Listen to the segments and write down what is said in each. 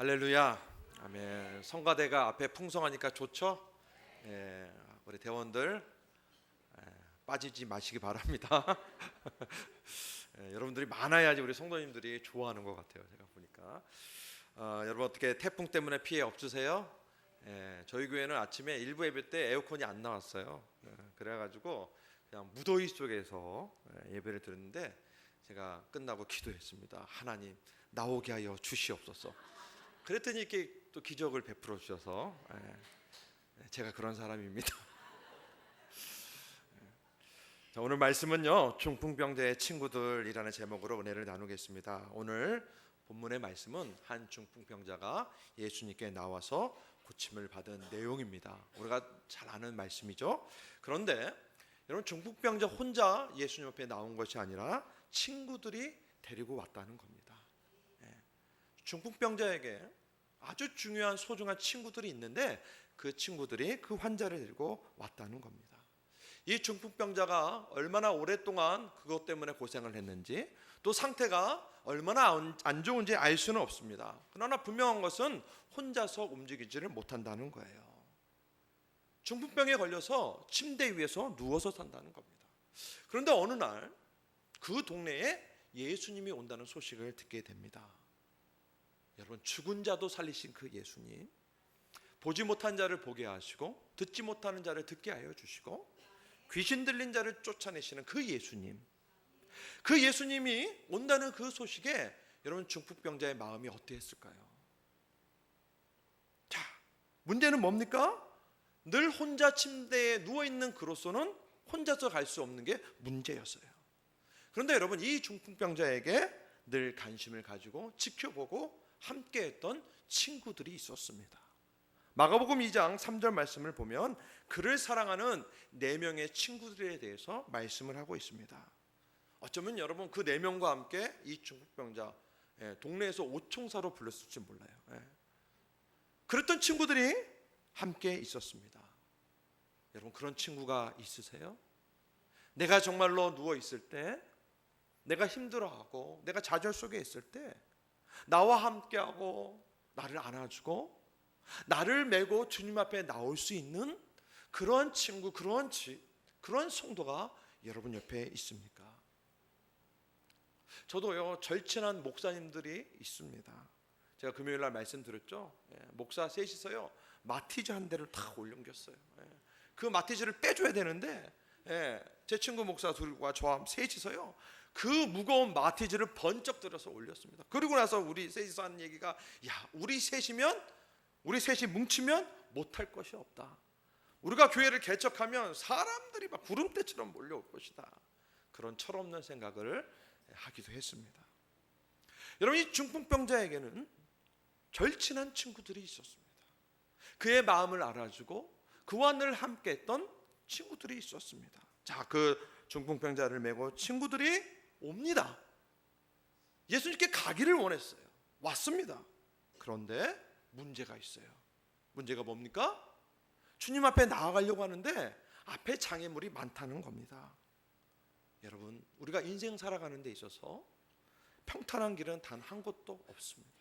할렐루야. 아멘. 성가대가 앞에 풍성하니까 좋죠? 예, 우리 대원들 빠지지 마시기 바랍니다. 여러분들이 많아야지 우리 성도님들이 좋아하는 것 같아요. 제가 보니까 여러분 어떻게 태풍 때문에 피해 없으세요? 저희 교회는 아침에 일부 예배 때 에어컨이 안 나왔어요. 그래가지고 그냥 무더위 속에서 예배를 드렸는데 제가 끝나고 기도했습니다. 하나님 나오게 하여 주시옵소서. 그랬더니 이렇게 또 기적을 베풀어 주셔서 제가 그런 사람입니다. 자, 오늘 말씀은요, 중풍병자의 친구들이라는 제목으로 은혜를 나누겠습니다. 오늘 본문의 말씀은 한 중풍병자가 예수님께 나와서 고침을 받은 내용입니다. 우리가 잘 아는 말씀이죠. 그런데 여러분, 중풍병자 혼자 예수님 앞에 나온 것이 아니라 친구들이 데리고 왔다는 겁니다. 중풍병자에게 아주 중요한 소중한 친구들이 있는데 그 친구들이 그 환자를 데리고 왔다는 겁니다. 이 중풍병자가 얼마나 오랫동안 그것 때문에 고생을 했는지, 또 상태가 얼마나 안 좋은지 알 수는 없습니다. 그러나 분명한 것은 혼자서 움직이지를 못한다는 거예요. 중풍병에 걸려서 침대 위에서 누워서 산다는 겁니다. 그런데 어느 날 그 동네에 예수님이 온다는 소식을 듣게 됩니다. 여러분, 죽은 자도 살리신 그 예수님, 보지 못한 자를 보게 하시고 듣지 못하는 자를 듣게 하여 주시고 귀신 들린 자를 쫓아내시는 그 예수님, 그 예수님이 온다는 그 소식에 여러분, 중풍병자의 마음이 어떠했을까요? 자, 문제는 뭡니까? 늘 혼자 침대에 누워있는 그로서는 혼자서 갈 수 없는 게 문제였어요. 그런데 여러분, 이 중풍병자에게 늘 관심을 가지고 지켜보고 함께했던 친구들이 있었습니다. 마가복음 2장 3절 말씀을 보면 그를 사랑하는 4명의 친구들에 대해서 말씀을 하고 있습니다. 어쩌면 여러분, 그 4명과 함께 이 중풍병자 동네에서 오총사로 불렸을지 몰라요. 그랬던 친구들이 함께 있었습니다. 여러분, 그런 친구가 있으세요? 내가 정말로 누워 있을 때, 내가 힘들어하고 내가 좌절 속에 있을 때 나와 함께하고 나를 안아주고 나를 메고 주님 앞에 나올 수 있는 그런 친구, 그런 성도가 여러분 옆에 있습니까? 저도요, 절친한 목사님들이 있습니다. 제가 금요일날 말씀드렸죠. 목사 셋이서요 마티즈 한 대를 탁 올려옮겼어요. 그 마티즈를 빼줘야 되는데 제 친구 목사 둘과 저와 셋이서요 그 무거운 마티즈를 번쩍 들어서 올렸습니다. 그리고 나서 우리 셋이서 하는 얘기가, 야, 우리 셋이 뭉치면 못할 것이 없다. 우리가 교회를 개척하면 사람들이 막 구름대처럼 몰려올 것이다. 그런 철없는 생각을 하기도 했습니다. 여러분, 이 중풍병자에게는 절친한 친구들이 있었습니다. 그의 마음을 알아주고 그와 늘 함께했던 친구들이 있었습니다. 자, 그 중풍병자를 메고 친구들이 옵니다. 예수님께 가기를 원했어요. 왔습니다. 그런데 문제가 있어요. 문제가 뭡니까? 주님 앞에 나아가려고 하는데 앞에 장애물이 많다는 겁니다. 여러분, 우리가 인생 살아가는 데 있어서 평탄한 길은 단 한 곳도 없습니다.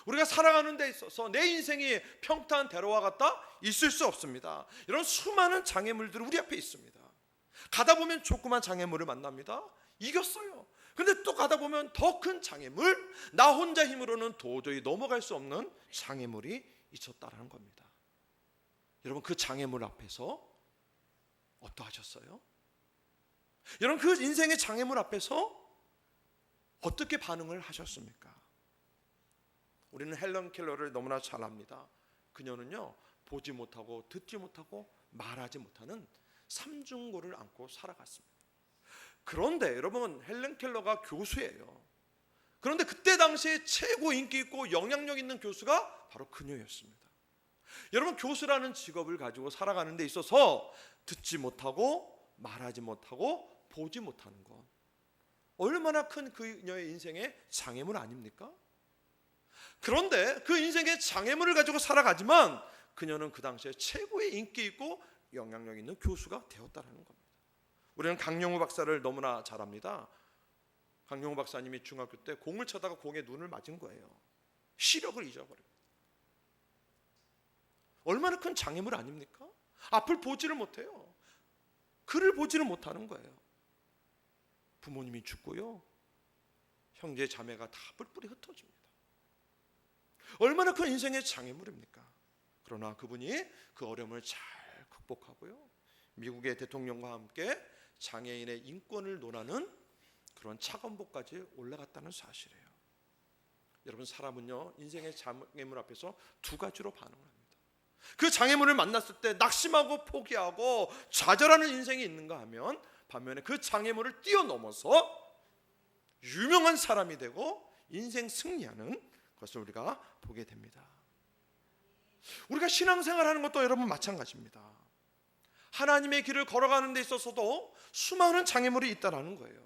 우리가 살아가는 데 있어서 내 인생이 평탄대로와 같다? 있을 수 없습니다. 이런 수많은 장애물들이 우리 앞에 있습니다. 가다 보면 조그만 장애물을 만납니다. 이겼어요. 근데 또 가다 보면 더 큰 장애물, 나 혼자 힘으로는 도저히 넘어갈 수 없는 장애물이 있었다는 겁니다. 여러분, 그 장애물 앞에서 어떠하셨어요? 여러분, 그 인생의 장애물 앞에서 어떻게 반응을 하셨습니까? 우리는 헬런 켈러를 너무나 잘 압니다. 그녀는요, 보지 못하고 듣지 못하고 말하지 못하는 삼중고를 안고 살아갔습니다. 그런데 여러분, 헬런 켈러가 교수예요. 그런데 그때 당시에 최고 인기 있고 영향력 있는 교수가 바로 그녀였습니다. 여러분, 교수라는 직업을 가지고 살아가는 데 있어서 듣지 못하고 말하지 못하고 보지 못하는 것, 얼마나 큰 그녀의 인생의 장애물 아닙니까? 그런데 그 인생의 장애물을 가지고 살아가지만 그녀는 그 당시에 최고의 인기 있고 영향력 있는 교수가 되었다는 겁니다. 우리는 강영우 박사를 너무나 잘 압니다. 강영우 박사님이 중학교 때 공을 쳐다가 공에 눈을 맞은 거예요. 시력을 잊어버립니다. 얼마나 큰 장애물 아닙니까? 앞을 보지를 못해요. 글을 보지를 못하는 거예요. 부모님이 죽고요, 형제 자매가 다 뿔뿔이 흩어집니다. 얼마나 큰 인생의 장애물입니까? 그러나 그분이 그 어려움을 잘 극복하고요, 미국의 대통령과 함께 장애인의 인권을 논하는 그런 차관보까지 올라갔다는 사실이에요. 여러분, 사람은요, 인생의 장애물 앞에서 두 가지로 반응을 합니다. 그 장애물을 만났을 때 낙심하고 포기하고 좌절하는 인생이 있는가 하면, 반면에 그 장애물을 뛰어넘어서 유명한 사람이 되고 인생 승리하는 것을 우리가 보게 됩니다. 우리가 신앙생활하는 것도 여러분 마찬가지입니다. 하나님의 길을 걸어가는 데 있어서도 수많은 장애물이 있다라는 거예요.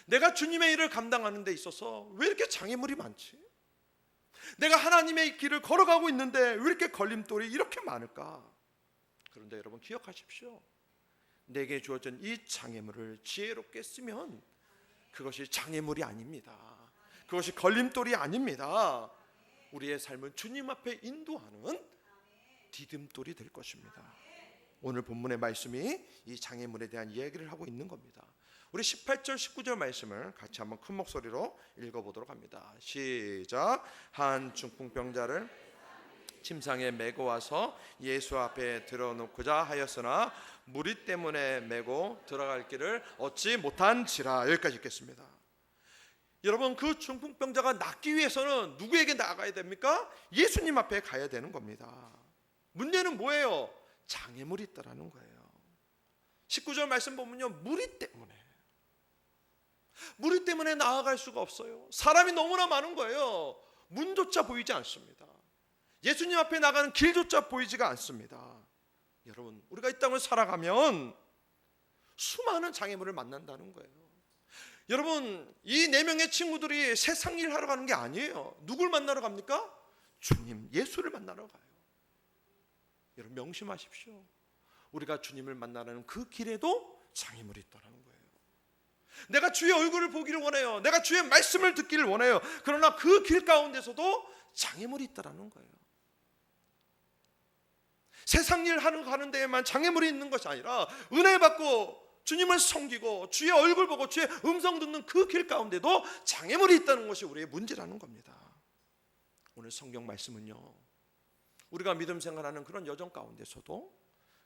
내가 주님의 일을 감당하는 데 있어서 왜 이렇게 장애물이 많지? 내가 하나님의 길을 걸어가고 있는데 왜 이렇게 걸림돌이 이렇게 많을까? 그런데 여러분 기억하십시오. 내게 주어진 이 장애물을 지혜롭게 쓰면 그것이 장애물이 아닙니다. 그것이 걸림돌이 아닙니다. 우리의 삶은 주님 앞에 인도하는 디딤돌이 될 것입니다. 오늘 본문의 말씀이 이 장애물에 대한 이야기를 하고 있는 겁니다. 우리 18절 19절 말씀을 같이 한번 큰 목소리로 읽어보도록 합니다. 시작. 한 중풍병자를 침상에 메고 와서 예수 앞에 들어놓고자 하였으나 무리 때문에 메고 들어갈 길을 얻지 못한지라. 여기까지 읽겠습니다. 여러분, 그 중풍병자가 낫기 위해서는 누구에게 나가야 됩니까? 예수님 앞에 가야 되는 겁니다. 문제는 뭐예요? 장애물이 있다라는 거예요. 19절 말씀 보면요, 무리 때문에 나아갈 수가 없어요. 사람이 너무나 많은 거예요. 문조차 보이지 않습니다. 예수님 앞에 나가는 길조차 보이지가 않습니다. 여러분, 우리가 이 땅을 살아가면 수많은 장애물을 만난다는 거예요. 여러분, 이 4명의 친구들이 세상 일 하러 가는 게 아니에요. 누굴 만나러 갑니까? 주님, 예수를 만나러 가요. 여러분, 명심하십시오. 우리가 주님을 만나는 그 길에도 장애물이 있다는 거예요. 내가 주의 얼굴을 보기를 원해요. 내가 주의 말씀을 듣기를 원해요. 그러나 그 길 가운데서도 장애물이 있다는 거예요. 세상 일 하러 가는 데에만 장애물이 있는 것이 아니라 은혜 받고 주님을 섬기고 주의 얼굴 보고 주의 음성 듣는 그 길 가운데도 장애물이 있다는 것이 우리의 문제라는 겁니다. 오늘 성경 말씀은요, 우리가 믿음 생활하는 그런 여정 가운데서도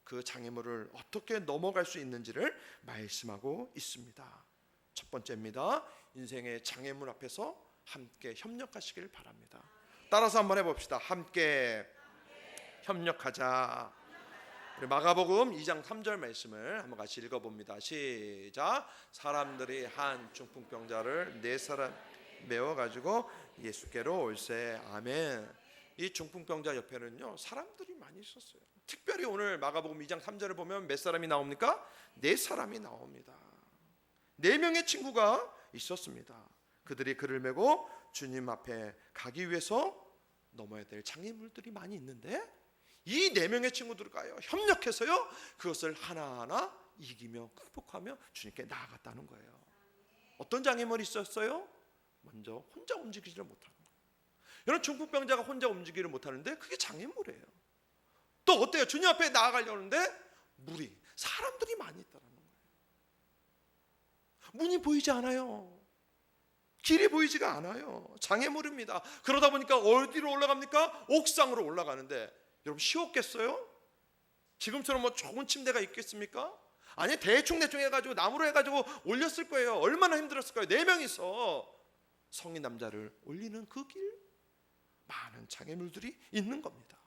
그 장애물을 어떻게 넘어갈 수 있는지를 말씀하고 있습니다. 첫 번째입니다. 인생의 장애물 앞에서 함께 협력하시길 바랍니다. 따라서 한번 해봅시다. 함께 협력하자. 우리 마가복음 2장 3절 말씀을 한번 같이 읽어봅니다. 시작. 사람들이 한 중풍병자를 4사람 메워가지고 예수께로 올세. 아멘. 이 중풍병자 옆에는요, 사람들이 많이 있었어요. 특별히 오늘 마가복음 2장 3절을 보면 몇 사람이 나옵니까? 4사람이 나옵니다. 4명의 친구가 있었습니다. 그들이 그를 메고 주님 앞에 가기 위해서 넘어야 될 장애물들이 많이 있는데, 이 4명의 친구들과요 협력해서요 그것을 하나하나 이기며 극복하며 주님께 나아갔다는 거예요. 어떤 장애물이 있었어요? 먼저 혼자 움직이지를 못하는 거예요. 여러분, 중풍병자가 혼자 움직이지를 못하는데 그게 장애물이에요. 또 어때요? 주님 앞에 나아가려는데 무리, 사람들이 많이 있다는 거예요. 문이 보이지 않아요. 길이 보이지가 않아요. 장애물입니다. 그러다 보니까 어디로 올라갑니까? 옥상으로 올라가는데, 여러분 쉬웠겠어요? 지금처럼 뭐 좋은 침대가 있겠습니까? 아니, 대충 해가지고 나무로 해가지고 올렸을 거예요. 얼마나 힘들었을까요? 4명이서 성인 남자를 올리는 그 길, 많은 장애물들이 있는 겁니다.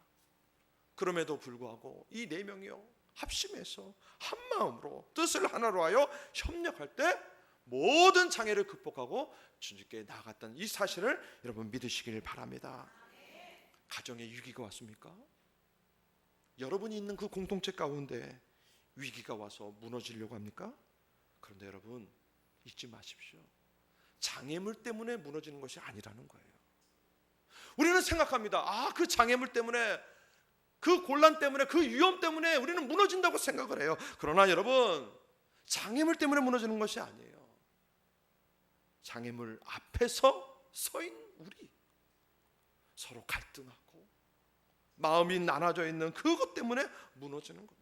그럼에도 불구하고 이 4명이요 합심해서 한 마음으로 뜻을 하나로 하여 협력할 때 모든 장애를 극복하고 주님께 나아갔다는 이 사실을 여러분 믿으시길 바랍니다. 가정에 위기가 왔습니까? 여러분이 있는 그 공동체 가운데 위기가 와서 무너지려고 합니까? 그런데 여러분 잊지 마십시오. 장애물 때문에 무너지는 것이 아니라는 거예요. 우리는 생각합니다. 그 장애물 때문에, 그 곤란 때문에, 그 위험 때문에 우리는 무너진다고 생각을 해요. 그러나 여러분, 장애물 때문에 무너지는 것이 아니에요. 장애물 앞에서 서인 우리, 서로 갈등하고 마음이 나눠져 있는 그것 때문에 무너지는 겁니다.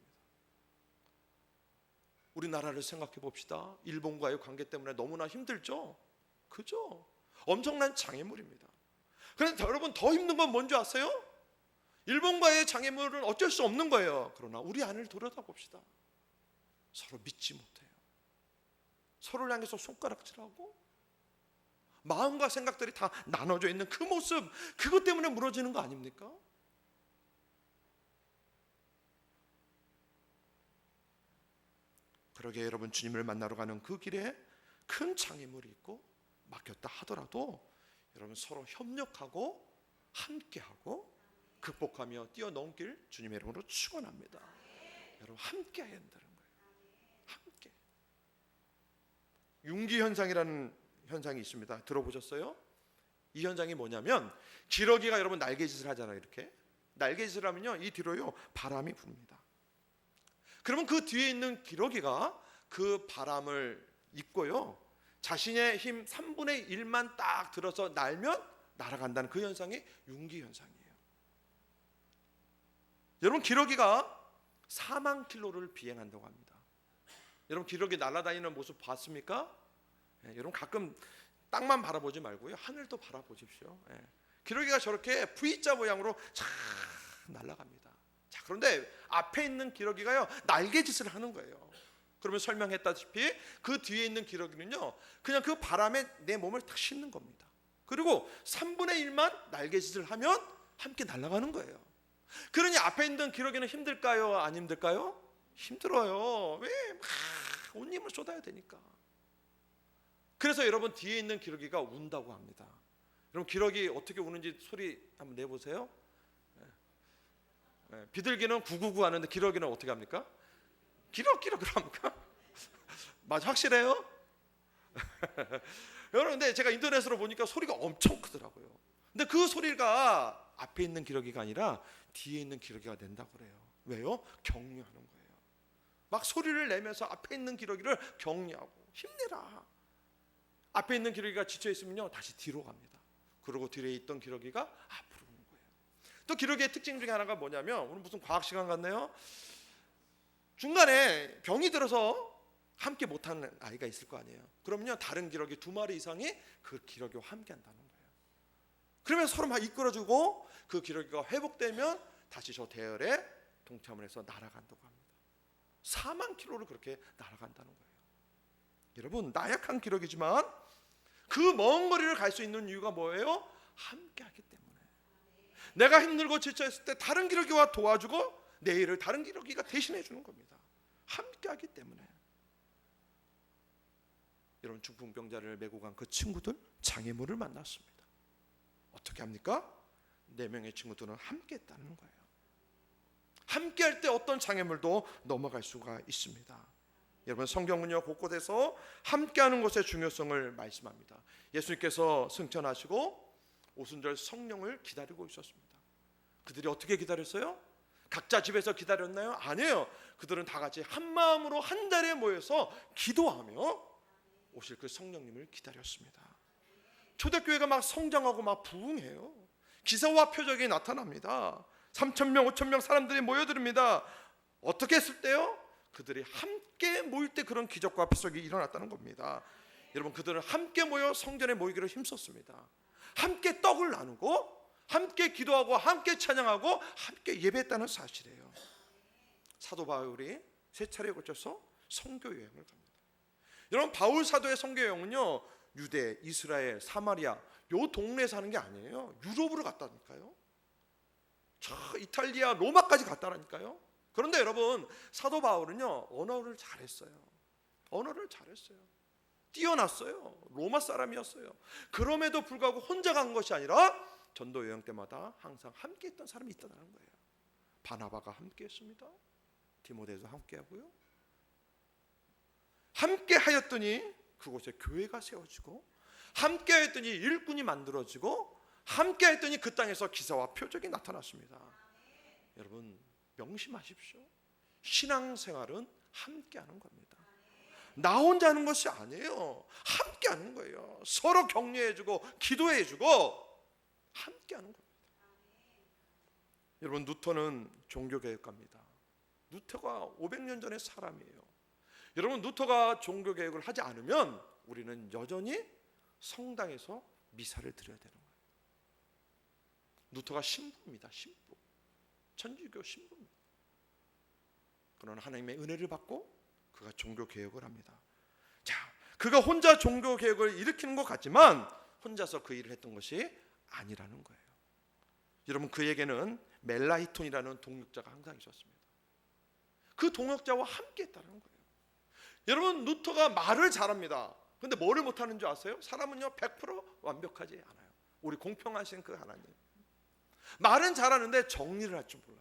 우리나라를 생각해 봅시다. 일본과의 관계 때문에 너무나 힘들죠. 그죠? 엄청난 장애물입니다. 그런데 여러분, 더 힘든 건 뭔지 아세요? 일본과의 장애물은 어쩔 수 없는 거예요. 그러나 우리 안을 들여다봅시다. 서로 믿지 못해요. 서로를 향해서 손가락질하고 마음과 생각들이 다 나눠져 있는 그 모습, 그것 때문에 무너지는 거 아닙니까? 그러게 여러분, 주님을 만나러 가는 그 길에 큰 장애물이 있고 막혔다 하더라도 여러분, 서로 협력하고 함께하고 극복하며 뛰어넘길 주님의 이름으로 축원합니다. 여러분, 함께 해야 한다는 거예요. 함께. 융기 현상이라는 현상이 있습니다. 들어보셨어요? 이 현상이 뭐냐면, 기러기가 여러분 날개짓을 하잖아요. 이렇게 날개짓을 하면요, 이 뒤로요 바람이 붑니다. 그러면 그 뒤에 있는 기러기가 그 바람을 입고요, 자신의 힘 3분의 1만 딱 들어서 날면 날아간다는 그 현상이 융기 현상이에요. 여러분, 기러기가 4만 킬로를 비행한다고 합니다. 여러분, 기러기 날아다니는 모습 봤습니까? 여러분, 가끔 땅만 바라보지 말고요, 하늘도 바라보십시오. 기러기가 저렇게 V자 모양으로 쫙 날아갑니다. 자, 그런데 앞에 있는 기러기가요 날개짓을 하는 거예요. 그러면 설명했다시피 그 뒤에 있는 기러기는요 그냥 그 바람에 내 몸을 탁 싣는 겁니다. 그리고 3분의 1만 날개짓을 하면 함께 날아가는 거예요. 그러니 앞에 있는 기러기는 힘들까요? 안 힘들까요? 힘들어요. 왜? 막 온 힘을 쏟아야 되니까. 그래서 여러분, 뒤에 있는 기러기가 운다고 합니다. 여러분, 기러기 어떻게 우는지 소리 한번 내보세요. 비둘기는 구구구 하는데 기러기는 어떻게 합니까? 기러기러 그럽니까? 맞아, 확실해요? 여러분, 근데 제가 인터넷으로 보니까 소리가 엄청 크더라고요. 근데 그 소리가 앞에 있는 기러기가 아니라 뒤에 있는 기러기가 낸다고 그래요. 왜요? 격려하는 거예요. 막 소리를 내면서 앞에 있는 기러기를 격려하고, 힘내라. 앞에 있는 기러기가 지쳐 있으면요 다시 뒤로 갑니다. 그리고 뒤에 있던 기러기가 앞으로 오는 거예요. 또 기러기의 특징 중에 하나가 뭐냐면, 오늘 무슨 과학 시간 같네요. 중간에 병이 들어서 함께 못하는 아이가 있을 거 아니에요. 그러면요 다른 기러기 2마리 이상이 그 기러기와 함께 한다는 거예요. 그러면 서로 막 이끌어주고 그 기러기가 회복되면 다시 저 대열에 동참을 해서 날아간다고 합니다. 4만 킬로를 그렇게 날아간다는 거예요. 여러분, 나약한 기러기지만 그 먼 거리를 갈 수 있는 이유가 뭐예요? 함께 하기 때문에. 내가 힘들고 지쳐있을 때 다른 기러기와 도와주고 내 일을 다른 기러기가 대신해 주는 겁니다. 함께 하기 때문에. 여러분, 중풍병자를 메고 간 그 친구들, 장애물을 만났습니다. 어떻게 합니까? 4명의 친구들은 함께 했다는 거예요. 함께 할 때 어떤 장애물도 넘어갈 수가 있습니다. 여러분, 성경은요 곳곳에서 함께하는 것의 중요성을 말씀합니다. 예수님께서 승천하시고 오순절 성령을 기다리고 있었습니다. 그들이 어떻게 기다렸어요? 각자 집에서 기다렸나요? 아니에요. 그들은 다 같이 한 마음으로 한 자리에 모여서 기도하며 오실 그 성령님을 기다렸습니다. 초대교회가 막 성장하고 막 부흥해요. 기사와 표적이 나타납니다. 3,000명, 5,000명 사람들이 모여듭니다. 어떻게 했을 때요? 그들이 함께 모일 때 그런 기적과 표적이 일어났다는 겁니다. 여러분, 그들은 함께 모여 성전에 모이기를 힘썼습니다. 함께 떡을 나누고 함께 기도하고 함께 찬양하고 함께 예배했다는 사실이에요. 사도 바울이 3차례에 걸쳐서 선교 여행을 갑니다. 여러분, 바울 사도의 선교 여행은요 유대, 이스라엘, 사마리아 요 동네에서 하는 게 아니에요. 유럽으로 갔다니까요. 저 이탈리아, 로마까지 갔다라니까요. 그런데 여러분, 사도 바울은요 언어를 잘했어요. 언어를 잘했어요. 뛰어났어요. 로마 사람이었어요. 그럼에도 불구하고 혼자 간 것이 아니라 전도 여행 때마다 항상 함께 했던 사람이 있다는 거예요. 바나바가 함께 했습니다. 디모데도 함께 하고요. 함께 하였더니 그곳에 교회가 세워지고, 함께 하였더니 일꾼이 만들어지고, 함께 했더니 그 땅에서 기사와 표적이 나타났습니다. 여러분, 명심하십시오. 신앙생활은 함께하는 겁니다. 나 혼자 하는 것이 아니에요. 함께하는 거예요. 서로 격려해주고 기도해주고 함께하는 겁니다. 여러분, 루터는 종교개혁가입니다. 루터가 500년 전의 사람이에요. 여러분, 루터가 종교개혁을 하지 않으면 우리는 여전히 성당에서 미사를 드려야 되는 거예요. 루터가 신부입니다. 신부. 천주교 신부입니다. 그러나 하나님의 은혜를 받고 그가 종교개혁을 합니다. 자, 그가 혼자 종교개혁을 일으키는 것 같지만 혼자서 그 일을 했던 것이 아니라는 거예요. 여러분, 그에게는 멜라히톤이라는 동역자가 항상 있었습니다. 그 동역자와 함께 했다는 거예요. 여러분, 루터가 말을 잘합니다. 근데 뭐를 못하는 줄 아세요? 사람은요 100% 완벽하지 않아요. 우리 공평하신 그 하나님, 말은 잘하는데 정리를 할 줄 몰라요.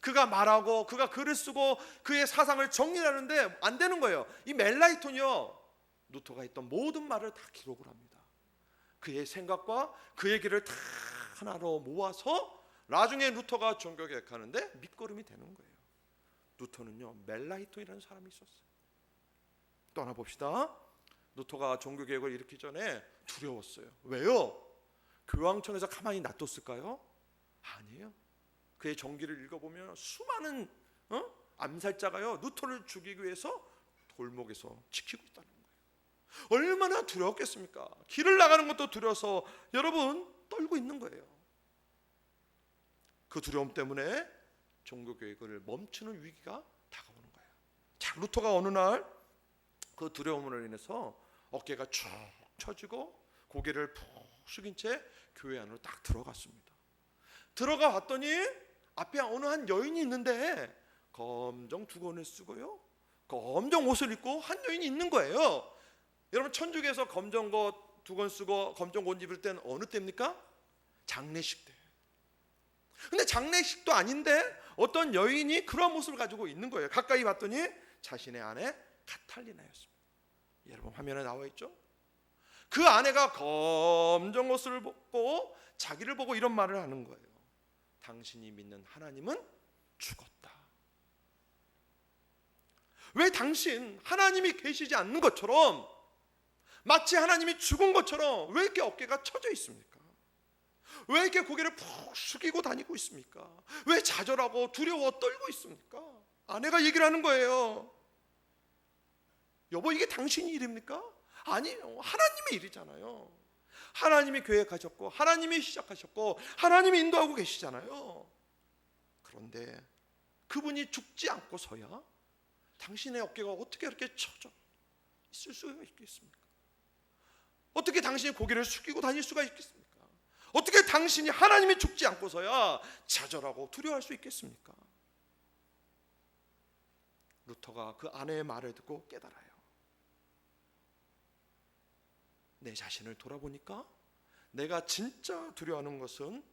그가 말하고 그가 글을 쓰고 그의 사상을 정리하는데 안 되는 거예요. 이 멜라히톤이요, 루터가 했던 모든 말을 다 기록을 합니다. 그의 생각과 그의 길을 다 하나로 모아서 나중에 루터가 종교개혁하는데 밑거름이 되는 거예요. 루터는요 멜라히톤이라는 사람이 있었어요. 또 하나 봅시다. 루터가 종교개혁을 일으키기 전에 두려웠어요. 왜요? 교황청에서 가만히 놔뒀을까요? 아니에요. 그의 전기를 읽어보면 수많은 암살자가요 루터를 죽이기 위해서 골목에서 지키고 있다는 거예요. 얼마나 두려웠겠습니까? 길을 나가는 것도 두려워서 여러분 떨고 있는 거예요. 그 두려움 때문에 종교개혁을 멈추는 위기가 다가오는 거예요. 자, 루터가 어느 날 그 두려움으로 인해서 어깨가 쭉 처지고 고개를 푹 숙인 채 교회 안으로 딱 들어갔습니다. 들어가 봤더니 앞에 어느 한 여인이 있는데 검정 두건을 쓰고요, 검정 옷을 입고 한 여인이 있는 거예요. 여러분, 천주교에서 검정 거 두건 쓰고 검정 옷 입을 때는 어느 때입니까? 장례식 때. 근데 장례식도 아닌데 어떤 여인이 그런 모습을 가지고 있는 거예요. 가까이 봤더니 자신의 아내 카탈리나였습니다. 여러분, 화면에 나와 있죠? 그 아내가 검정 옷을 벗고 자기를 보고 이런 말을 하는 거예요. 당신이 믿는 하나님은 죽었다. 왜 당신 하나님이 계시지 않는 것처럼, 마치 하나님이 죽은 것처럼 왜 이렇게 어깨가 처져 있습니까? 왜 이렇게 고개를 푹 숙이고 다니고 있습니까? 왜 좌절하고 두려워 떨고 있습니까? 아내가 얘기를 하는 거예요. 여보, 이게 당신이 일입니까? 아니에요. 하나님의 일이잖아요. 하나님이 계획하셨고 하나님이 시작하셨고 하나님이 인도하고 계시잖아요. 그런데 그분이 죽지 않고서야 당신의 어깨가 어떻게 이렇게 처져 있을 수가 있겠습니까? 어떻게 당신이 고개를 숙이고 다닐 수가 있겠습니까? 어떻게 당신이 하나님이 죽지 않고서야 좌절하고 두려워할 수 있겠습니까? 루터가 그 아내의 말을 듣고 깨달아요. 내 자신을 돌아보니까 내가 진짜 두려워하는 것은,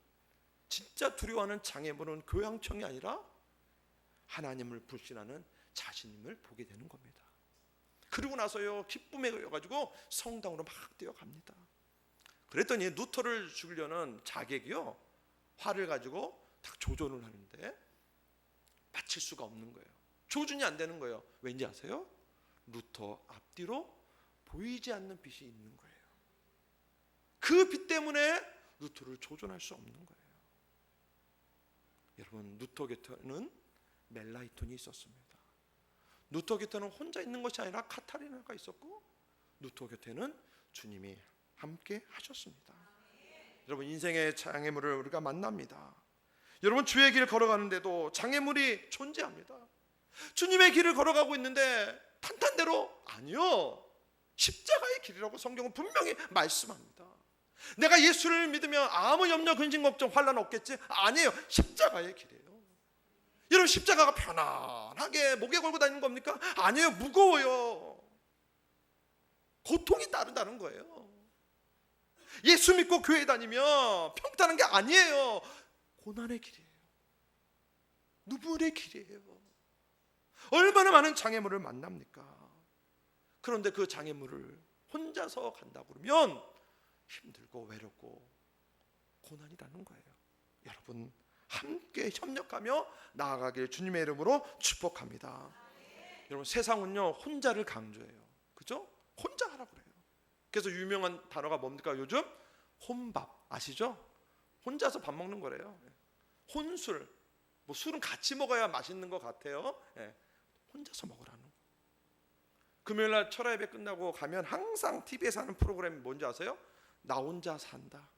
진짜 두려워하는 장애물은 교황청이 아니라 하나님을 불신하는 자신임을 보게 되는 겁니다. 그리고 나서요 기쁨에 가지고 성당으로 막 뛰어갑니다. 그랬더니 루터를 죽이려는 자객이요 활을 가지고 딱 조준을 하는데 맞힐 수가 없는 거예요. 조준이 안 되는 거예요. 왠지 아세요? 루터 앞뒤로 보이지 않는 빛이 있는 거예요. 그 빛 때문에 루터를 조준할 수 없는 거예요. 여러분, 루터 곁에는 멜라히톤이 있었습니다. 루터 곁에는 혼자 있는 것이 아니라 카타리나가 있었고, 루터 곁에는 주님이 함께 하셨습니다. 여러분, 인생의 장애물을 우리가 만납니다. 여러분, 주의 길을 걸어가는데도 장애물이 존재합니다. 주님의 길을 걸어가고 있는데 탄탄대로 아니요, 십자가의 길이라고 성경은 분명히 말씀합니다. 내가 예수를 믿으면 아무 염려, 근심, 걱정, 환난 없겠지? 아니에요. 십자가의 길이에요. 여러분, 십자가가 편안하게 목에 걸고 다니는 겁니까? 아니에요. 무거워요. 고통이 따른다는 거예요. 예수 믿고 교회 다니면 평탄한 게 아니에요. 고난의 길이에요. 누구의 길이에요. 얼마나 많은 장애물을 만납니까? 그런데 그 장애물을 혼자서 간다고 그러면 힘들고 외롭고 고난이라는 거예요. 여러분, 함께 협력하며 나아가길 주님의 이름으로 축복합니다. 여러분, 세상은요 혼자를 강조해요. 그죠? 혼자 하라고 그래요. 그래서 유명한 단어가 뭡니까? 요즘 혼밥 아시죠? 혼자서 밥 먹는 거래요. 혼술, 뭐 술은 같이 먹어야 맛있는 것 같아요. 예, 혼자서 먹으라는 거. 금요일날 철야 예배 끝나고 가면 항상 TV에서 하는 프로그램이 뭔지 아세요? 나 혼자 산다.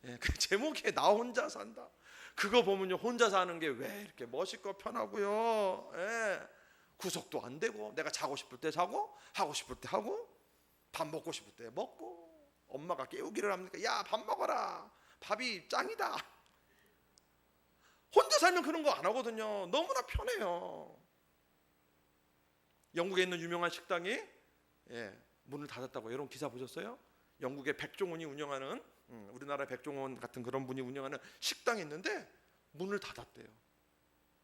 예, 그 제목이 나 혼자 산다. 그거 보면요, 혼자 사는 게 왜 이렇게 멋있고 편하고요. 예, 구속도 안 되고, 내가 자고 싶을 때 자고, 하고 싶을 때 하고, 밥 먹고 싶을 때 먹고, 엄마가 깨우기를 합니까? 야, 밥 먹어라. 밥이 짱이다. 혼자 살면 그런 거 안 하거든요. 너무나 편해요. 영국에 있는 유명한 식당이 문을 닫았다고. 여러분 기사 보셨어요? 영국의 백종원이 운영하는, 우리나라 백종원 같은 그런 분이 운영하는 식당이 있는데 문을 닫았대요.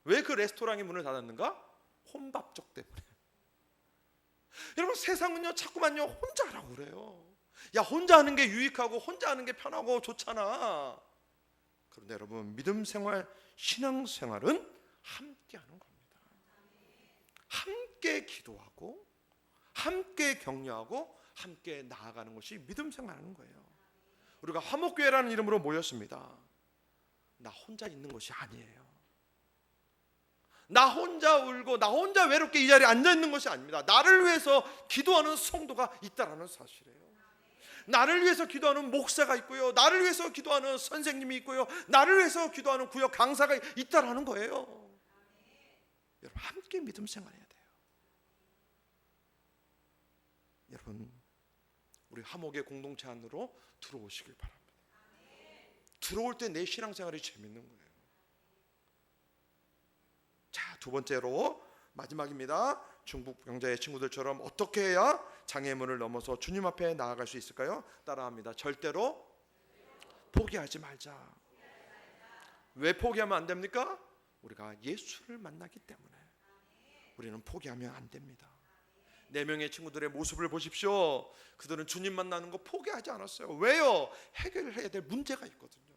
왜 그 레스토랑이 문을 닫았는가? 혼밥족 때문에. 여러분 세상은요 자꾸만요 혼자 하라고 그래요. 야, 혼자 하는 게 유익하고 혼자 하는 게 편하고 좋잖아. 그런데 여러분, 믿음 생활, 신앙 생활은 함께 하는 겁니다. 함께 기도하고 함께 격려하고 함께 나아가는 것이 믿음 생활하는 거예요. 우리가 화목교회라는 이름으로 모였습니다. 나 혼자 있는 것이 아니에요. 나 혼자 울고 나 혼자 외롭게 이 자리에 앉아 있는 것이 아닙니다. 나를 위해서 기도하는 성도가 있다라는 사실이에요. 나를 위해서 기도하는 목사가 있고요, 나를 위해서 기도하는 선생님이 있고요, 나를 위해서 기도하는 구역 강사가 있다라는 거예요. 여러분, 함께 믿음 생활해야 돼요. 여러분, 우리 화목의 공동체 안으로 들어오시길 바랍니다. 들어올 때 내 신앙생활이 재밌는 거예요. 자, 두 번째로 마지막입니다. 중국 병자의 친구들처럼 어떻게 해야 장애의 문을 넘어서 주님 앞에 나아갈 수 있을까요? 따라합니다. 절대로 포기하지 말자. 왜 포기하면 안 됩니까? 우리가 예수를 만나기 때문에 우리는 포기하면 안 됩니다. 4명의 친구들의 모습을 보십시오. 그들은 주님 만나는 거 포기하지 않았어요. 왜요? 해결해야 될 문제가 있거든요.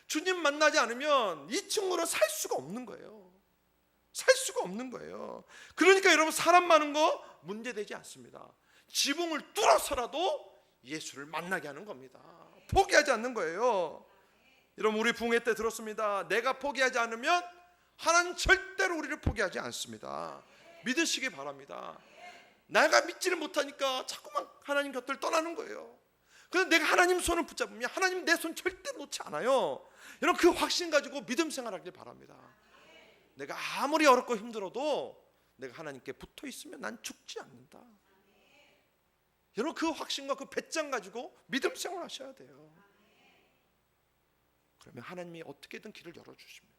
주님 만나지 않으면 이 친구는 살 수가 없는 거예요. 살 수가 없는 거예요. 그러니까 여러분, 사람 많은 거 문제되지 않습니다. 지붕을 뚫어서라도 예수를 만나게 하는 겁니다. 포기하지 않는 거예요. 여러분, 우리 부흥회 때 들었습니다. 내가 포기하지 않으면 하나님 절대로 우리를 포기하지 않습니다. 믿으시기 바랍니다. 내가 믿지를 못하니까 자꾸만 하나님 곁을 떠나는 거예요. 그런데 내가 하나님 손을 붙잡으면 하나님 내 손 절대 놓지 않아요. 여러분, 그 확신 가지고 믿음 생활하길 바랍니다. 내가 아무리 어렵고 힘들어도 내가 하나님께 붙어 있으면 난 죽지 않는다. 여러분, 그 확신과 그 배짱 가지고 믿음 생활하셔야 돼요. 그러면 하나님이 어떻게든 길을 열어주십니다.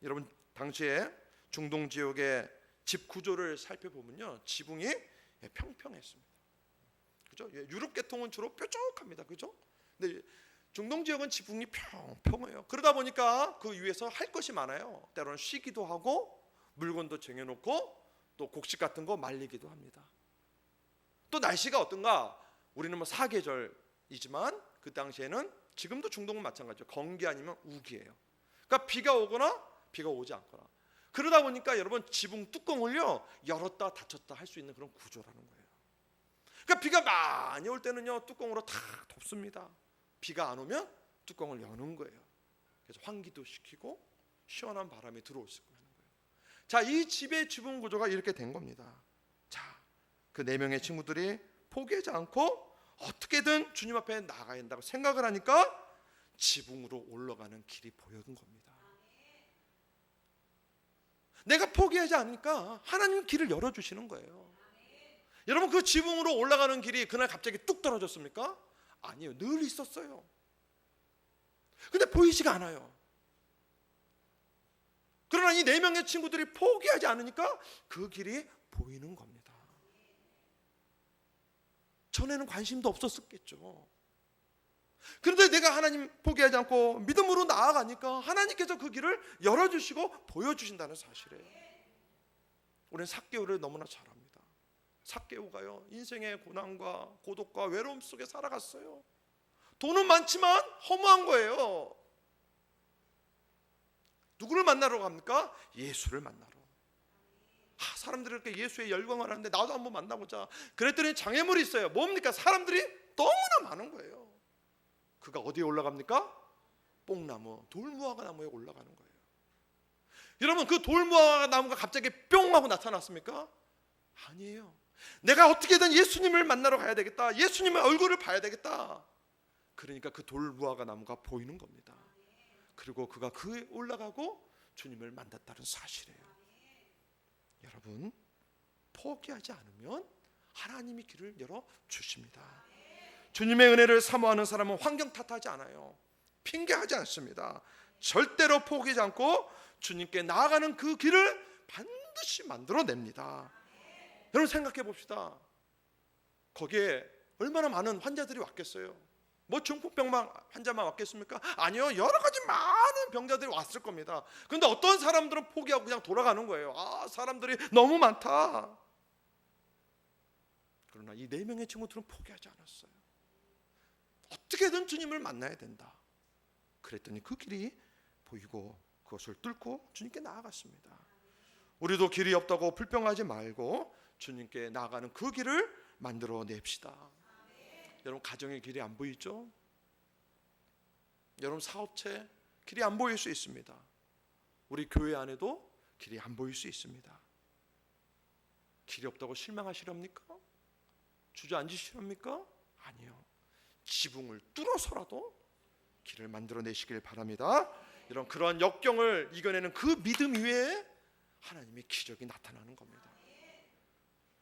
여러분, 당시에 중동 지역의 집 구조를 살펴보면요, 지붕이 평평했습니다. 그죠? 유럽 계통은 주로 뾰족합니다. 그죠? 근데 중동 지역은 지붕이 평평해요. 그러다 보니까 그 위에서 할 것이 많아요. 때로는 쉬기도 하고 물건도 쟁여놓고 또 곡식 같은 거 말리기도 합니다. 또 날씨가 어떤가? 우리는 뭐 사계절이지만 그 당시에는, 지금도 중동은 마찬가지죠. 건기 아니면 우기예요. 그러니까 비가 오거나 비가 오지 않거나. 그러다 보니까 여러분, 지붕 뚜껑을요 열었다 닫혔다 할 수 있는 그런 구조라는 거예요. 그러니까 비가 많이 올 때는요 뚜껑으로 다 덮습니다. 비가 안 오면 뚜껑을 여는 거예요. 그래서 환기도 시키고 시원한 바람이 들어올 수 있는 거예요. 자, 이 집의 지붕 구조가 이렇게 된 겁니다. 자, 그 4명의 친구들이 포기하지 않고 어떻게든 주님 앞에 나가야 한다고 생각을 하니까 지붕으로 올라가는 길이 보이는 겁니다. 내가 포기하지 않으니까 하나님 길을 열어주시는 거예요. 여러분, 그 지붕으로 올라가는 길이 그날 갑자기 뚝 떨어졌습니까? 아니에요. 늘 있었어요. 근데 보이지가 않아요. 그러나 이 4명의 친구들이 포기하지 않으니까 그 길이 보이는 겁니다. 전에는 관심도 없었겠죠. 그런데 내가 하나님 포기하지 않고 믿음으로 나아가니까 하나님께서 그 길을 열어주시고 보여주신다는 사실이에요. 우리는 삭개오를 너무나 잘 압니다. 삭개오가요, 인생의 고난과 고독과 외로움 속에 살아갔어요. 돈은 많지만 허무한 거예요. 누구를 만나러 갑니까? 예수를 만나러. 사람들이 이렇게 예수의 열광을 하는데 나도 한번 만나보자. 그랬더니 장애물이 있어요. 뭡니까? 사람들이 너무나 많은 거예요. 그가 어디에 올라갑니까? 뽕나무, 돌무화과 나무에 올라가는 거예요. 여러분, 그 돌무화과 나무가 갑자기 뿅 하고 나타났습니까? 아니에요. 내가 어떻게든 예수님을 만나러 가야 되겠다, 예수님의 얼굴을 봐야 되겠다. 그러니까 그 돌무화과 나무가 보이는 겁니다. 그리고 그가 그에 올라가고 주님을 만났다는 사실이에요. 여러분, 포기하지 않으면 하나님이 길을 열어 주십니다. 주님의 은혜를 사모하는 사람은 환경 탓하지 않아요. 핑계하지 않습니다. 절대로 포기하지 않고 주님께 나아가는 그 길을 반드시 만들어냅니다. 여러분, 생각해 봅시다. 거기에 얼마나 많은 환자들이 왔겠어요? 뭐 중풍병만 환자만 왔겠습니까? 아니요, 여러 가지 많은 병자들이 왔을 겁니다. 그런데 어떤 사람들은 포기하고 그냥 돌아가는 거예요. 아, 사람들이 너무 많다. 그러나 이 4명의 친구들은 포기하지 않았어요. 어떻게든 주님을 만나야 된다. 그랬더니 그 길이 보이고 그것을 뚫고 주님께 나아갔습니다. 우리도 길이 없다고 불평하지 말고 주님께 나아가는 그 길을 만들어 냅시다. 여러분, 가정의 길이 안 보이죠? 여러분, 사업체 길이 안 보일 수 있습니다. 우리 교회 안에도 길이 안 보일 수 있습니다. 길이 없다고 실망하시렵니까? 주저앉으시렵니까? 아니요. 지붕을 뚫어서라도 길을 만들어내시길 바랍니다. 이런 그러한 역경을 이겨내는 그 믿음 위에 하나님의 기적이 나타나는 겁니다.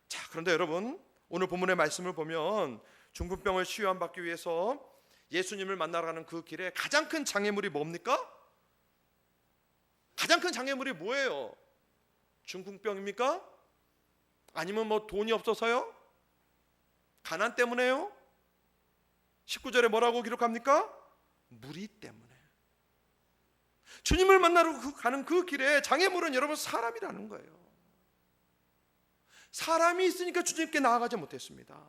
자, 그런데 여러분, 오늘 본문의 말씀을 보면 중풍병을 치유받기 위해서 예수님을 만나러 가는 그 길에 가장 큰 장애물이 뭡니까? 가장 큰 장애물이 뭐예요? 중풍병입니까? 아니면 뭐 돈이 없어서요? 가난 때문에요? 19절에 뭐라고 기록합니까? 무리 때문에. 주님을 만나러 가는 그 길에 장애물은 여러분 사람이라는 거예요. 사람이 있으니까 주님께 나아가지 못했습니다.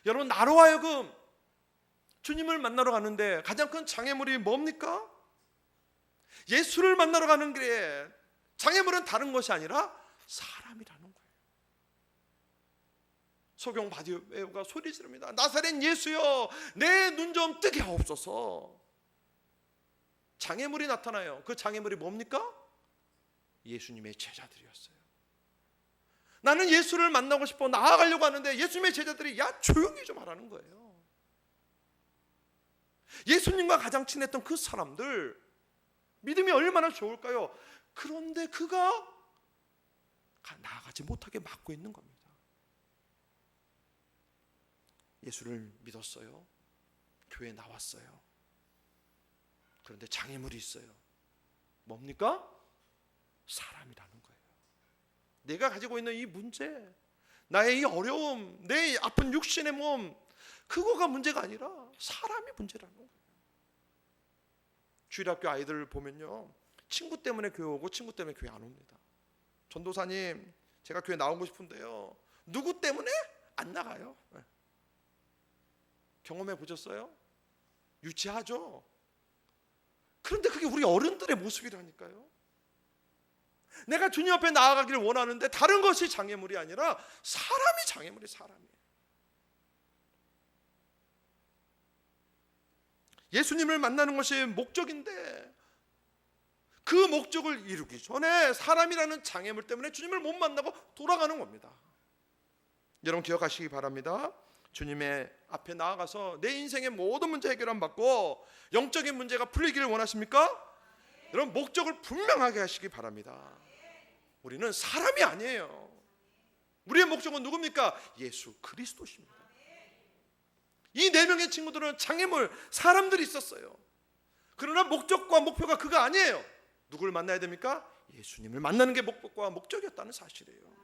여러분, 나로 하여금 주님을 만나러 가는데 가장 큰 장애물이 뭡니까? 예수를 만나러 가는 길에 장애물은 다른 것이 아니라 사람이라는 거예요. 소경 바디웨어가 소리 지릅니다. 나사렛 예수여, 내 눈 좀 뜨게 하옵소서. 장애물이 나타나요. 그 장애물이 뭡니까? 예수님의 제자들이었어요. 나는 예수를 만나고 싶어 나아가려고 하는데 예수님의 제자들이 야, 조용히 좀 하라는 거예요. 예수님과 가장 친했던 그 사람들, 믿음이 얼마나 좋을까요? 그런데 그가 나아가지 못하게 막고 있는 겁니다. 예수를 믿었어요. 교회에 나왔어요. 그런데 장애물이 있어요. 뭡니까? 사람이라는 거예요. 내가 가지고 있는 이 문제, 나의 이 어려움, 내 아픈 육신의 몸, 그거가 문제가 아니라 사람이 문제라는 거예요. 주일학교 아이들을 보면요, 친구 때문에 교회 오고 친구 때문에 교회 안 옵니다. 전도사님, 제가 교회 나오고 싶은데요, 누구 때문에 안 나가요? 경험해 보셨어요? 유치하죠? 그런데 그게 우리 어른들의 모습이라니까요. 내가 주님 앞에 나아가기를 원하는데 다른 것이 장애물이 아니라 사람이 장애물이 사람이에요. 예수님을 만나는 것이 목적인데 그 목적을 이루기 전에 사람이라는 장애물 때문에 주님을 못 만나고 돌아가는 겁니다. 여러분, 기억하시기 바랍니다. 주님의 앞에 나아가서 내 인생의 모든 문제 해결함 받고 영적인 문제가 풀리기를 원하십니까? 여러분, 목적을 분명하게 하시기 바랍니다. 우리는 사람이 아니에요. 우리의 목적은 누굽니까? 예수 그리스도십니다. 이 4명의 친구들은 장애물, 사람들이 있었어요. 그러나 목적과 목표가 그가 아니에요. 누구를 만나야 됩니까? 예수님을 만나는 게 목적과 목적이었다는 사실이에요.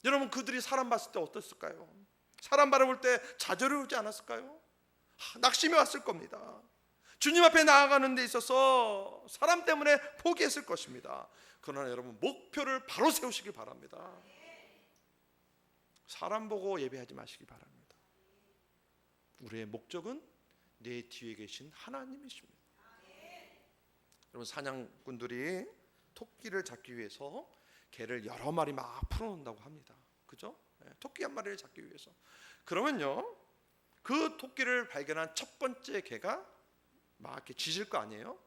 여러분, 그들이 사람 봤을 때 어땠을까요? 사람 바라볼 때 좌절해오지 않았을까요? 낙심이 왔을 겁니다. 주님 앞에 나아가는 데 있어서 사람 때문에 포기했을 것입니다. 그러나 여러분, 목표를 바로 세우시기 바랍니다. 사람 보고 예배하지 마시기 바랍니다. 우리의 목적은 내 뒤에 계신 하나님이십니다. 여러분, 사냥꾼들이 토끼를 잡기 위해서 개를 여러 마리 막 풀어놓는다고 합니다. 그죠? 토끼 한 마리를 잡기 위해서. 그러면요, 그 토끼를 발견한 첫 번째 개가 막 이렇게 짖을 거 아니에요?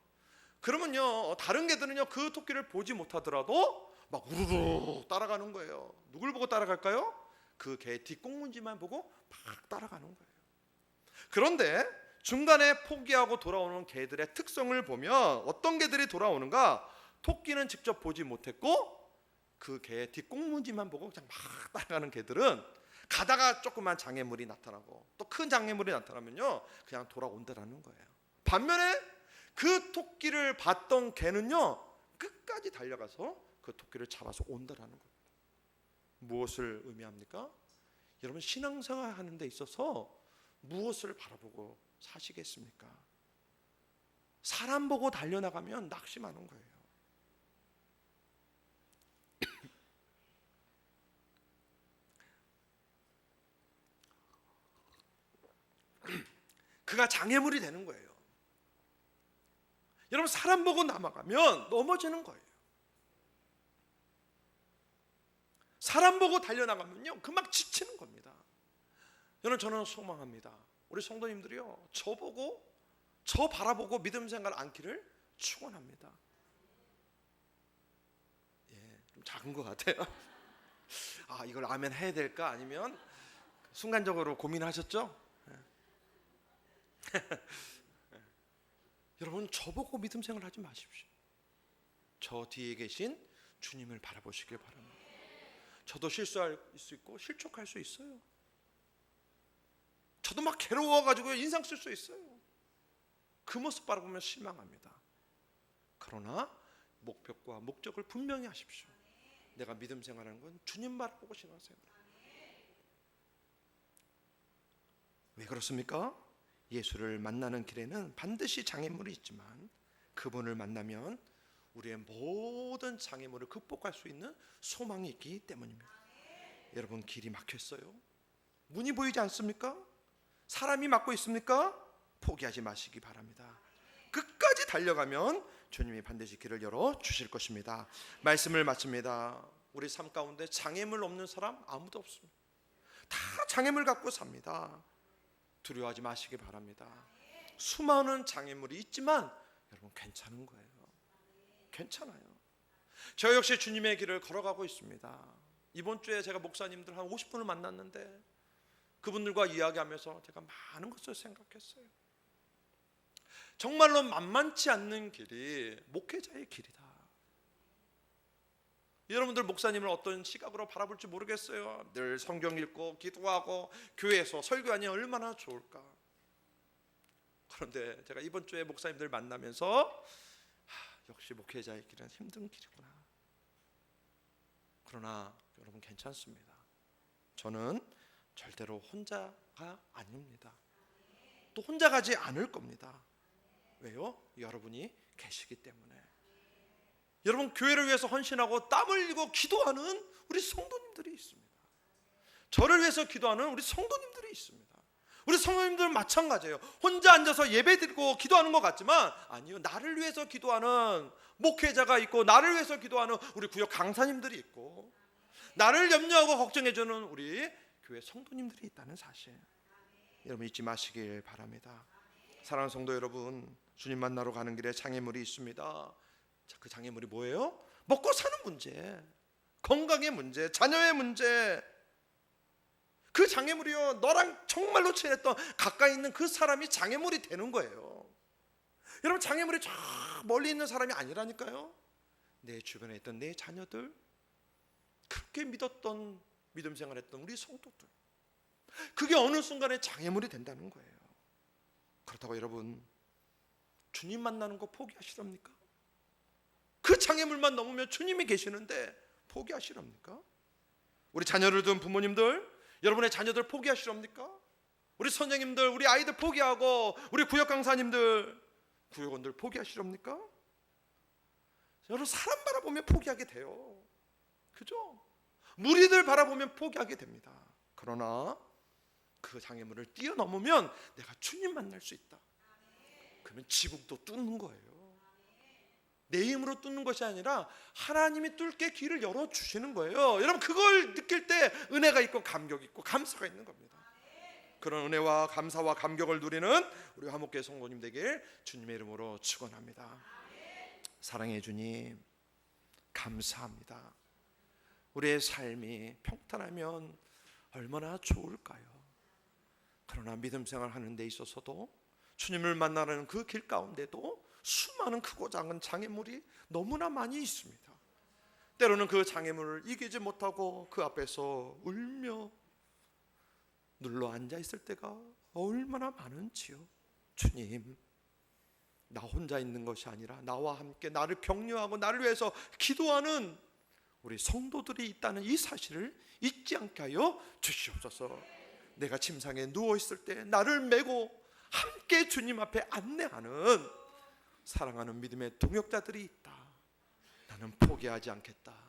그러면요 다른 개들은요 그 토끼를 보지 못하더라도 막 우르르 따라가는 거예요. 누굴 보고 따라갈까요? 그 개의 뒷꽁문지만 보고 막 따라가는 거예요. 그런데 중간에 포기하고 돌아오는 개들의 특성을 보면 어떤 개들이 돌아오는가? 토끼는 직접 보지 못했고 그 개의 뒷꽁문지만 보고 그냥 막 따라가는 개들은 가다가 조그만 장애물이 나타나고 또 큰 장애물이 나타나면요 그냥 돌아온다라는 거예요. 반면에 그 토끼를 봤던 개는요 끝까지 달려가서 그 토끼를 잡아서 온다라는 겁니다. 무엇을 의미합니까? 여러분 신앙생활 하는 데 있어서 무엇을 바라보고 사시겠습니까? 사람 보고 달려나가면 낙심하는 거예요. 그가 장애물이 되는 거예요. 여러분 사람 보고 남아가면 넘어지는 거예요. 사람 보고 달려나가면요 금방 지치는 겁니다. 여러분 저는 소망합니다. 우리 성도님들이요 저 바라보고 믿음 생활 않기를 축원합니다. 예, 좀 작은 것 같아요. 아 이걸 아멘 해야 될까 아니면 순간적으로 고민하셨죠? 여러분 저보고 믿음 생활 하지 마십시오. 저 뒤에 계신 주님을 바라보시길 바랍니다. 저도 실수할 수 있고 실족할 수 있어요. 저도 막 괴로워가지고 인상 쓸 수 있어요. 그 모습 바라보면 실망합니다. 그러나 목표와 목적을 분명히 하십시오. 내가 믿음 생활하는 건 주님 바라보고 신앙생활. 왜 그렇습니까? 예수를 만나는 길에는 반드시 장애물이 있지만 그분을 만나면 우리의 모든 장애물을 극복할 수 있는 소망이 있기 때문입니다. 여러분 길이 막혔어요? 문이 보이지 않습니까? 사람이 막고 있습니까? 포기하지 마시기 바랍니다. 끝까지 달려가면 주님이 반드시 길을 열어 주실 것입니다. 말씀을 마칩니다. 우리 삶 가운데 장애물 없는 사람 아무도 없습니다. 다 장애물 갖고 삽니다. 두려워하지 마시기 바랍니다. 수많은 장애물이 있지만 여러분 괜찮은 거예요. 괜찮아요. 저 역시 주님의 길을 걸어가고 있습니다. 이번 주에 제가 목사님들 한 50분을 만났는데 그분들과 이야기하면서 제가 많은 것을 생각했어요. 정말로 만만치 않는 길이 목회자의 길이다. 여러분들 목사님을 어떤 시각으로 바라볼지 모르겠어요. 늘 성경 읽고 기도하고 교회에서 설교하니 얼마나 좋을까. 그런데 제가 이번 주에 목사님들 만나면서 역시 목회자의 길은 힘든 길이구나. 그러나 여러분 괜찮습니다. 저는 절대로 혼자가 아닙니다. 또 혼자 가지 않을 겁니다. 왜요? 여러분이 계시기 때문에. 여러분 교회를 위해서 헌신하고 땀 흘리고 기도하는 우리 성도님들이 있습니다. 저를 위해서 기도하는 우리 성도님들이 있습니다. 우리 성도님들은 마찬가지예요. 혼자 앉아서 예배드리고 기도하는 것 같지만 아니요, 나를 위해서 기도하는 목회자가 있고 나를 위해서 기도하는 우리 구역 강사님들이 있고 나를 염려하고 걱정해주는 우리 교회 성도님들이 있다는 사실 여러분 잊지 마시길 바랍니다. 사랑하는 성도 여러분, 주님 만나러 가는 길에 장애물이 있습니다. 자, 그 장애물이 뭐예요? 먹고 사는 문제, 건강의 문제, 자녀의 문제. 그 장애물이요, 너랑 정말로 친했던 가까이 있는 그 사람이 장애물이 되는 거예요. 여러분 장애물이 저 멀리 있는 사람이 아니라니까요. 내 주변에 있던 내 자녀들, 그렇게 믿었던 믿음 생활했던 우리 성도들, 그게 어느 순간에 장애물이 된다는 거예요. 그렇다고 여러분 주님 만나는 거 포기하시렵니까? 그 장애물만 넘으면 주님이 계시는데 포기하시렵니까? 우리 자녀를 둔 부모님들, 여러분의 자녀들 포기하시렵니까? 우리 선생님들, 우리 아이들 포기하고 우리 구역 강사님들, 구역원들 포기하시렵니까? 여러분 사람 바라보면 포기하게 돼요. 그죠? 무리들 바라보면 포기하게 됩니다. 그러나 그 장애물을 뛰어넘으면 내가 주님 만날 수 있다. 그러면 지붕도 뚫는 거예요. 내 힘으로 뚫는 것이 아니라 하나님이 뚫게 길을 열어주시는 거예요. 여러분 그걸 느낄 때 은혜가 있고 감격이 있고 감사가 있는 겁니다. 그런 은혜와 감사와 감격을 누리는 우리 화목교회 성도님 되길 주님의 이름으로 축원합니다. 사랑해 주님, 감사합니다. 우리의 삶이 평탄하면 얼마나 좋을까요? 그러나 믿음 생활하는 데 있어서도 주님을 만나는 그 길 가운데도 수많은 크고 작은 장애물이 너무나 많이 있습니다. 때로는 그 장애물을 이기지 못하고 그 앞에서 울며 눌러 앉아 있을 때가 얼마나 많은지요. 주님, 나 혼자 있는 것이 아니라 나와 함께 나를 격려하고 나를 위해서 기도하는 우리 성도들이 있다는 이 사실을 잊지 않게 하여 주시옵소서. 내가 침상에 누워있을 때 나를 메고 함께 주님 앞에 안내하는 사랑하는 믿음의 동역자들이 있다. 나는 포기하지 않겠다.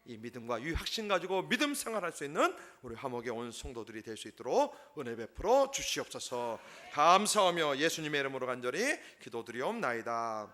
이 믿음과 이 확신 가지고 믿음 생활할 수 있는 우리 화목에 온 성도들이 될 수 있도록 은혜 베풀어 주시옵소서. 감사하며 예수님의 이름으로 간절히 기도드리옵나이다.